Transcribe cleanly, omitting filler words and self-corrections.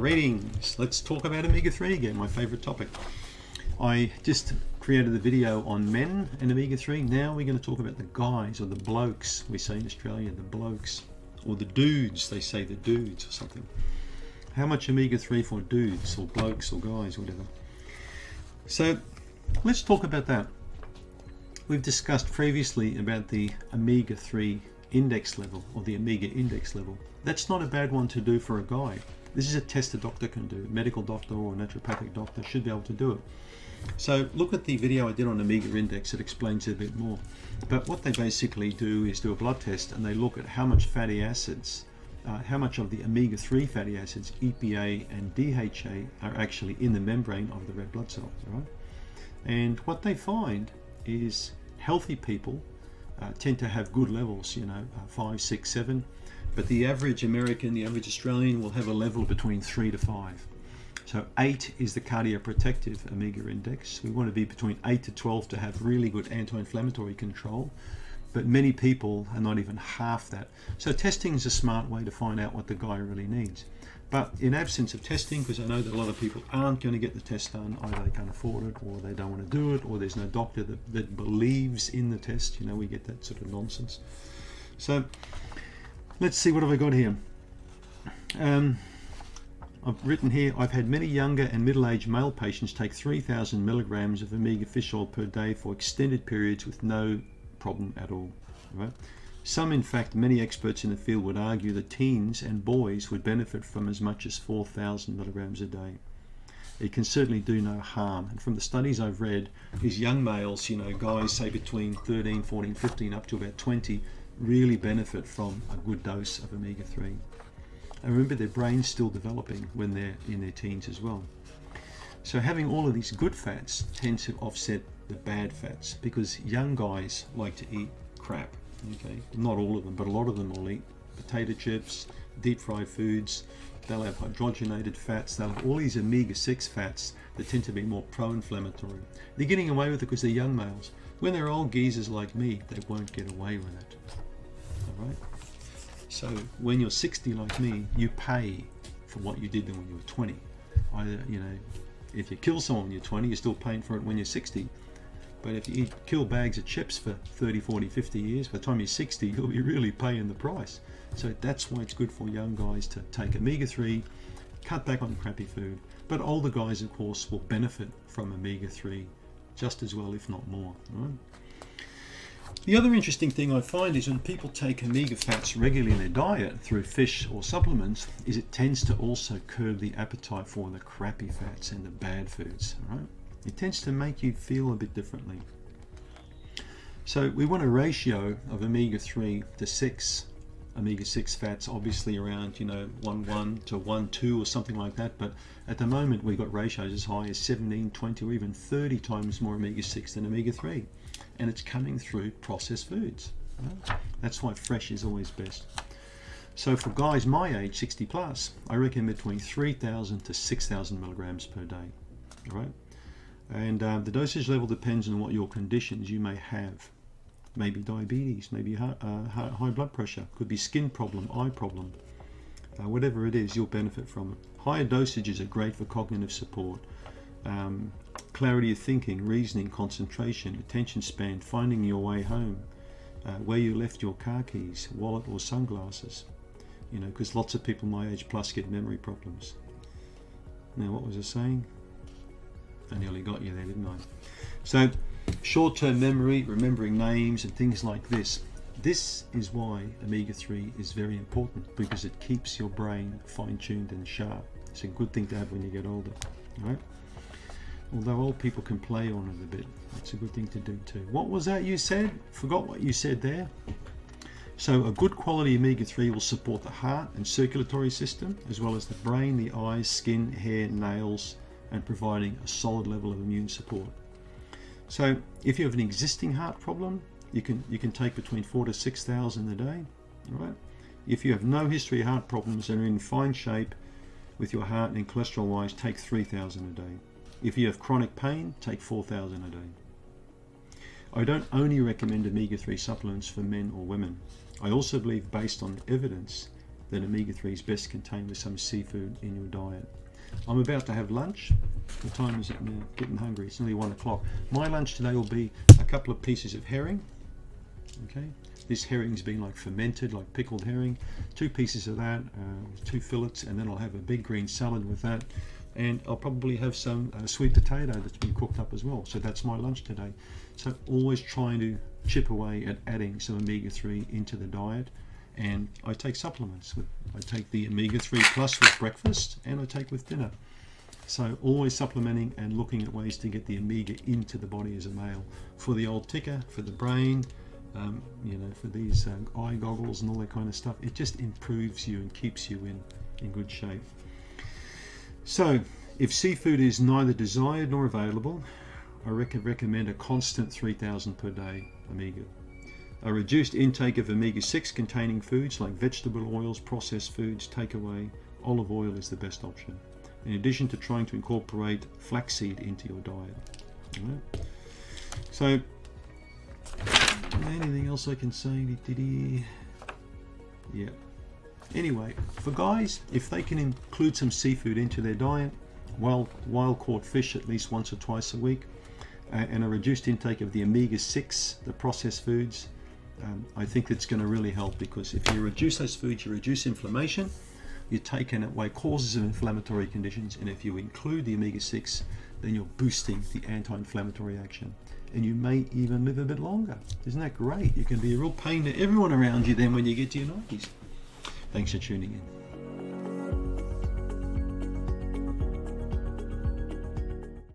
Greetings. Let's talk about omega-3 again, my favorite topic. I just created a video on men and omega-3. Now we're going to talk about the guys, or the blokes, we say in Australia, the blokes, or the dudes, they say the dudes or something. How much omega-3 for dudes or blokes or guys or whatever. So let's talk about that. We've discussed previously about the omega-3 index level, or the omega index level. That's not a bad one to do for a guy. This is a test a doctor can do. A medical doctor or a naturopathic doctor should be able to do it. So look at the video I did on omega index. It explains it a bit more. But what they basically do is do a blood test, and they look at how much fatty acids, how much of the omega-3 fatty acids, EPA and DHA, are actually in the membrane of the red blood cell. Right? And what they find is healthy people tend to have good levels, 5, 6, 7. But the average American, the average Australian will have a level between 3 to 5. So 8 is the cardioprotective omega index. We want to be between 8 to 12 to have really good anti-inflammatory control. But many people are not even half that. So testing is a smart way to find out what the guy really needs. But in absence of testing, because I know that a lot of people aren't going to get the test done, either they can't afford it, or they don't want to do it, or there's no doctor that believes in the test. We get that sort of nonsense. So let's see, what have I got here? I've written here, I've had many younger and middle-aged male patients take 3,000 milligrams of omega fish oil per day for extended periods with no problem at all. Right? Some, in fact, many experts in the field would argue that teens and boys would benefit from as much as 4,000 milligrams a day. It can certainly do no harm. And from the studies I've read, these young males, guys say between 13, 14, 15 up to about 20, really benefit from a good dose of omega-3. And remember, their brain's still developing when they're in their teens as well. So having all of these good fats tends to offset the bad fats, because young guys like to eat crap. Okay, not all of them, but a lot of them will eat potato chips, deep fried foods. They'll have hydrogenated fats. They'll have all these omega-6 fats that tend to be more pro-inflammatory. They're getting away with it because they're young males. When they're old geezers like me, they won't get away with it. All right. So when you're 60 like me, you pay for what you did when you were 20. Either, if you kill someone when you're 20, you're still paying for it when you're 60. But if you kill bags of chips for 30, 40, 50 years, by the time you're 60, you'll be really paying the price. So that's why it's good for young guys to take omega-3, cut back on crappy food. But older guys, of course, will benefit from omega-3 just as well, if not more. Right? The other interesting thing I find is when people take omega fats regularly in their diet through fish or supplements, is it tends to also curb the appetite for the crappy fats and the bad foods. Right? It tends to make you feel a bit differently. So we want a ratio of omega-3 to 6 omega-6 fats, obviously around 1:1 to 1:2 or something like that. But at the moment we've got ratios as high as 17, 20 or even 30 times more omega-6 than omega-3. And it's coming through processed foods. Right? That's why fresh is always best. So for guys my age, 60 plus, I reckon between 3,000 to 6,000 milligrams per day. All right? And the dosage level depends on what your conditions you may have. Maybe diabetes, maybe high blood pressure, could be skin problem, eye problem. Whatever it is, you'll benefit from it. Higher dosages are great for cognitive support. Clarity of thinking, reasoning, concentration, attention span, finding your way home, where you left your car keys, wallet or sunglasses. Because lots of people my age plus get memory problems. Now, what was I saying? I nearly got you there, didn't I? So, short-term memory, remembering names and things like this. This is why omega-3 is very important, because it keeps your brain fine-tuned and sharp. It's a good thing to have when you get older. Right? Although old people can play on it a bit, it's a good thing to do too. What was that you said? Forgot what you said there. So a good quality omega-3 will support the heart and circulatory system, as well as the brain, the eyes, skin, hair, nails, and providing a solid level of immune support. So if you have an existing heart problem, you can take between 4,000 to 6,000 a day. All right? If you have no history of heart problems and are in fine shape with your heart and cholesterol wise, take 3,000 a day. If you have chronic pain, take 4,000 a day. I don't only recommend omega-3 supplements for men or women. I also believe, based on evidence, then omega-3 is best contained with some seafood in your diet. I'm about to have lunch. What time is it now? Getting hungry. It's nearly 1 o'clock. My lunch today will be a couple of pieces of herring. Okay, this herring's been like fermented, like pickled herring. 2 pieces of that, 2 fillets, and then I'll have a big green salad with that. And I'll probably have some sweet potato that's been cooked up as well. So that's my lunch today. So always trying to chip away at adding some omega-3 into the diet. And I take supplements. I take the omega-3 plus with breakfast, and I take with dinner. So always supplementing and looking at ways to get the omega into the body as a male. For the old ticker, for the brain, you know, for these eye goggles and all that kind of stuff. It just improves you and keeps you in good shape. So if seafood is neither desired nor available, I recommend a constant 3,000 per day omega. A reduced intake of omega-6 containing foods like vegetable oils, processed foods, takeaway, olive oil is the best option. In addition to trying to incorporate flaxseed into your diet. Right. So, anything else I can say? Yeah. Anyway, for guys, if they can include some seafood into their diet, wild caught fish at least once or twice a week, and a reduced intake of the omega-6, the processed foods, I think it's going to really help, because if you reduce those foods, you reduce inflammation, you're taking away causes of inflammatory conditions, and if you include the omega-6, then you're boosting the anti-inflammatory action, and you may even live a bit longer. Isn't that great? You can be a real pain to everyone around you then when you get to your 90s. Thanks for tuning in.